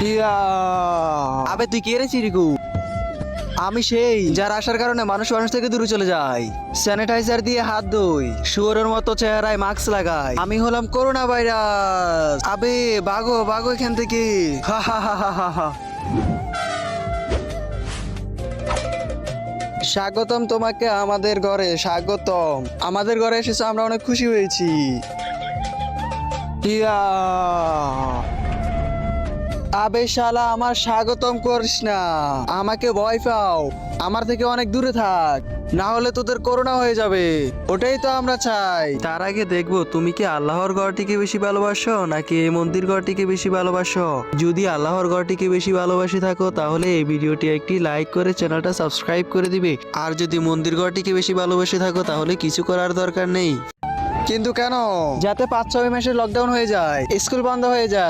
ইয়া! আবে তুই কে রে চিরিকু? আমি সেই যার আসার কারণে মানুষ মানুষ থেকে দূরে চলে যায়, স্যানিটাইজার দিয়ে হাত ধুই, শুয়োরের মতো চেহারায় মাস্ক লাগাই। আমি হলাম করোনা ভাইরাস। আবে ভাগো ভাগো এখান থেকে। হা হা হা হা হা হা। স্বাগতম তোমাকে আমাদের ঘরে, স্বাগতম। আমাদের ঘরে এসেছো, আমরা অনেক খুশি হয়েছি। ইয়া! আবে শালা, আমার স্বাগতম করিস না, আমাকে ভয় পাও। আমার থেকে অনেক দূরে থাক, না হলে তোদের করোনা হয়ে যাবে। ওটাই তো আমরা চাই। তার আগে দেখবো তুমি কি আল্লাহর ঘরটিকে বেশি ভালোবাসো নাকি এই মন্দির ঘরটিকে বেশি ভালোবাসো। যদি আল্লাহর ঘরটিকে বেশি ভালোবাসি থাকো তাহলে এই ভিডিওটি একটি লাইক করে চ্যানেলটা সাবস্ক্রাইব করে দিবে। আর যদি মন্দির ঘরটিকে বেশি ভালোবাসি থাকো তাহলে কিছু করার দরকার নেই। কিন্তু কেন? যাতে 5-6 মাসের লকডাউন হয়ে যায়, স্কুল বন্ধ হয়ে যায়।